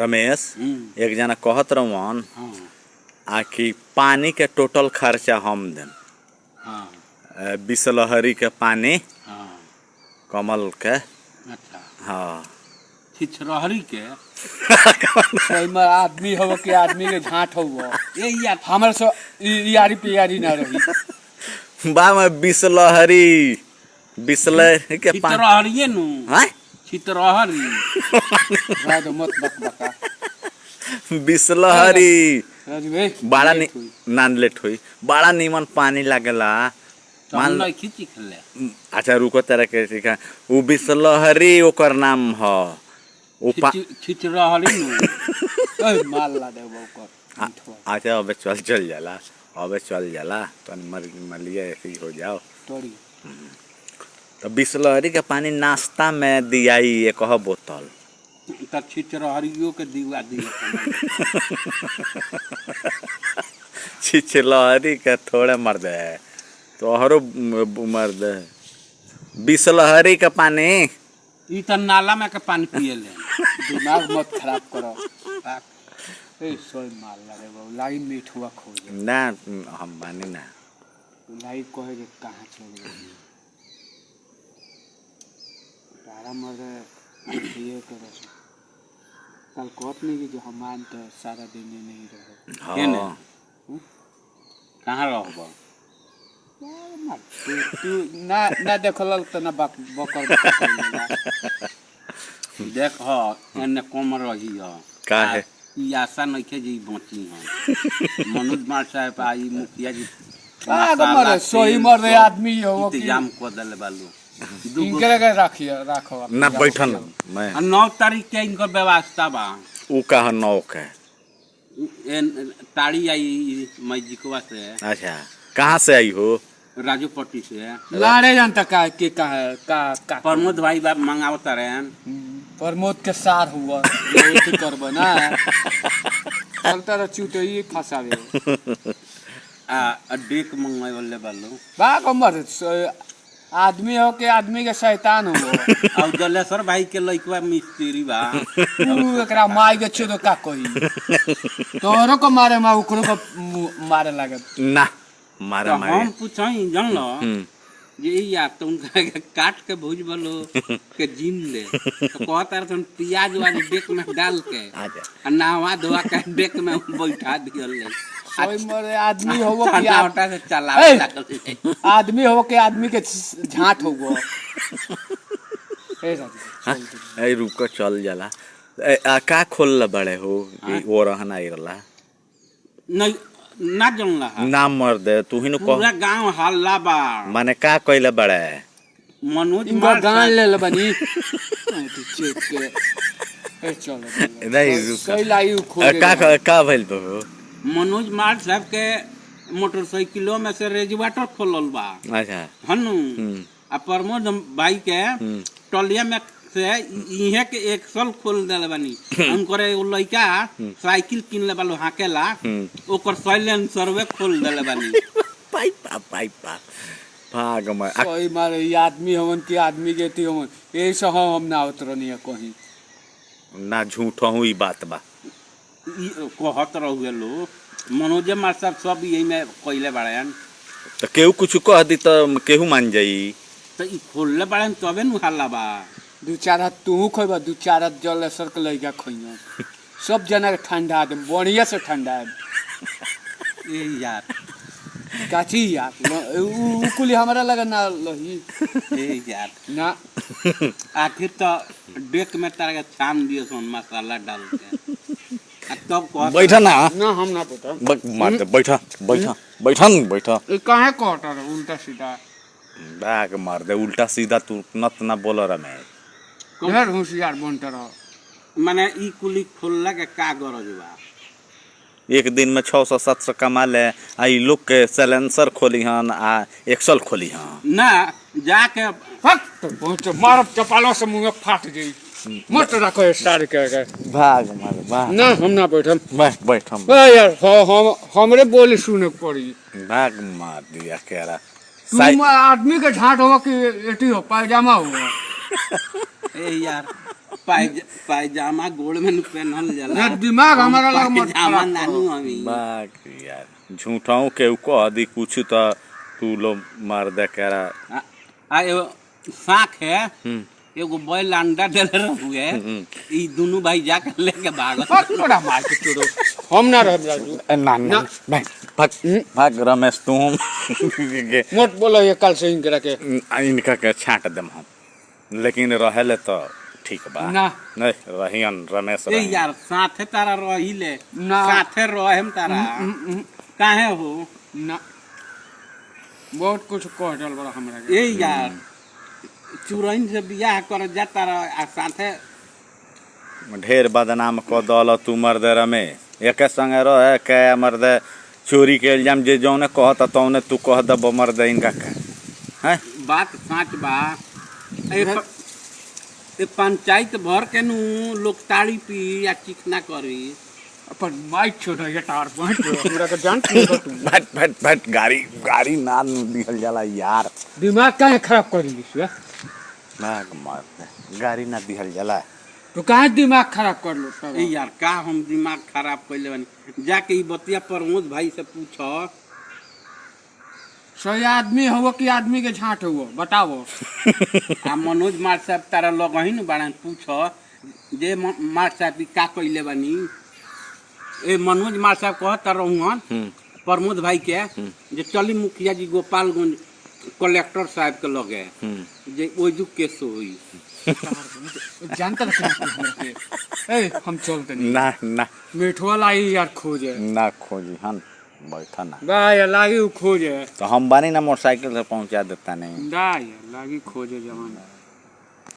रमेश एक जना कहत रहुन आ कि पानी के टोटल खर्चा हम देम। बिसलहरी के पानी कमल के अच्छा हाँ छिछरहरी के आदमी हो के आदमी के झाट हो ये यार हमारे सो यारी पियारी ना रही बा में बिसलहरी बिसलहरी के पानी छितरहरी नु हैं छितरहरी रात मत बक बका बिसलहरी राजू भाई बड़ा नान लेट हुई बड़ा नीमन पानी लागेला मान लो खिची खले अच्छा रुको तरह के सिखा उ बिसलहरी ओकर नाम ह उ छिछरहरी नु ए माल ला दे ओकर अच्छा अबे चल जाला अबे चल जाला तो मर लिए ऐसे ही हो जाओ तोड़ी तो बिसलहरी के पानी नाश्ता में दियाई एक बोतल त छिछरहरियो के दिवा दिए छिछलहरी के थोड़े मर दे तो हरो मर दे बिसलहरी के पानी ई त नाला में के पानी पिए ले दिमाग मत खराब करो ए सोई माल ला रे बाबू लाई मीठुआ खोज ना हम मानी ना लाई कहे जे कहां चल गई तारा मरे ये करो कल कोट नहीं कि जो हम मानते सारा दिन नहीं रहो केने हाँ कहां रहबो तू ना देखल त ना बकर देख ह एने कम रही ह का है ई आशा नइखे जे बची ह मनोज मार साहब आई मुखिया जी मरे सोई मर आदमी हो कि इंतजाम को देले बालू इनके के राखो ना बैठन मैं 9 तारीख के इनकर व्यवस्था बा उ कहा नौ के ताड़ी आई मैजिकवा से अच्छा कहाँ से आई हो राजू पट्टी से लाड़े जानता का के का प्रमोद भाई बाप मंगावता रहे प्रमोद के सार हुआ ये करबो ना चलता र चुटई फसावे आ डेक मंगावले बालू बा कमर आदमी हो के आदमी के शैतान हो और जलेश्वर भाई के लइकवा मिस्त्री बा तू एकरा माई के छो का कही तोरो को मारे मा ओकरो को मारे लागत ना मारे तो मारे हम पूछई जान लो जे या तुम काट के भूज बलो के जीन ले तो कहता रह प्याज वाली डेक में डाल के आ नहवा धोआ के डेक में बैठा दियल ले सोई मरे आदमी हो कि आटा से चला आदमी हो के आदमी के झाट हो ए रुको चल जाला का खोल बड़े हो वो रहना इरला नहीं ना जानला ना मर दे तू ही नु पूरा गांव हल्ला बा माने का कइले बड़े इनका मनोज मार गान ले ले बनी चेक के ए चलो नहीं सही लाई खोल का भइल बो मनोज मार साहब के मोटरसाइकिलों में से रेजवाटर खोलल बा अच्छा हनु आ प्रमोद भाई के टलिया में से इहे के एक साल खोल देले बानी उनकर एगो लइका साइकिल किन ले बालो हाकेला ओकर साइलेंसरवे खोल देले बानी पाइपा भाग में कोई मारे ये आदमी हमन के आदमी के ती हमन ए से हम ना उतरनी कहीं ना झूठ हूँ ई बात बा ई कहत रहुए लो मनोज मार साहब सब यही में कइले बाड़न तो केहू कुछ कह दी तो केहू मान जाई तो ई खोलले बाड़न तबे नु हल्ला बा दू चार हाथ तू खोइबा दू चार हाथ जल सर के लइका खोइयो सब जना के ठंडा दे बढ़िया से ठंडा ए यार काची यार उ कुली हमरा लगा ना लही ए यार ना आखिर तो डेक में तारा के छान दियो सोन मसाला डाल के आ तब कह बैठा ना ना हम ना पता मार दे बैठा ए काहे कहता रे उल्टा सीधा बैग मार दे उल्टा सीधा तू नत ना बोल रहा मैं ढेर होशियार बनता रह माने ई कुली खोलला के का गरज बा एक दिन में 600-700 कमा ले आई लोग के साइलेंसर खोली हन आ एक्सल खोली हन ना जाके फट पहुंच मारब चपालो से मुंह फाट गई मत रखो स्टार के भाग मार भाग ना हम ना बैठम बैठम ए यार हम हमरे बोली सुने पड़ी भाग मार दिया केरा तुम आदमी के झाट हो कि एटी हो पायजामा हो ए यार पायजामा गोड़ में पहनल जाला ना दिमाग हमारा लग मत पायजामा खराब नानू करो। हमी बाक यार झूठाऊ के कह दी कुछ तो तू लो मार दे करा आ एगो साख है एगो बैल अंडा देले रहुए ई दोनों भाई जाके लेके भागल बस बड़ा मार के छोड़ो हम ना रह राजू ना ना भाई भाग भाग रमेश तुम मत बोलो ये कल से इनकरा के इनका के छांट देम हम लेकिन रहेले तो ठीक बा ना। नहीं रहियन रमेश ए रहियन। यार साथे तारा रहिले ना। साथे रहेम तारा काहे हो ना बहुत कुछ कह डल बड़ा हमरा के ए यार चुरैन से बियाह कर जाता रह आ साथे ढेर बदनाम क दल तू मर्द रमे एक संगे रहे के मर्द चोरी के इल्जाम जे जौने कहत तौने तू कह दब मर्द इनका का हैं बात सच बा ए पंचायत भर के नु लोग ताड़ी पी या चिकना करी अपन माइक छोड़ ये टावर पॉइंट हमरा के जान नहीं तू भट भट भट गाड़ी गाड़ी ना दिहल जाला यार दिमाग काहे खराब कर दिस बे भाग मार गाड़ी ना दिहल जाला तो काहे दिमाग खराब कर लो ए यार का हम दिमाग खराब कइले बानी जाके ई बतिया प्रमोद भाई से पूछो सही आदमी हो कि आदमी के झांट हो बताओ आ मनोज मार साहब तारा लगही न बाड़न पूछो जे मार साहब ई का कइले बानी ए मनोज मार साहब कहत रहूहन प्रमोद भाई के जे चली मुखिया जी गोपालगंज कलेक्टर साहब के लगे जे ओजू केस होई जानता रखना हमरा के ए हम चलते नहीं ना ना मिठवा लाई यार खोजे ना खोजी हन बैठा ना बा यार लागी खोजे तो हम बानी ना मोटरसाइकिल से पहुंचा देता नहीं दा यार लागी खोजे जवान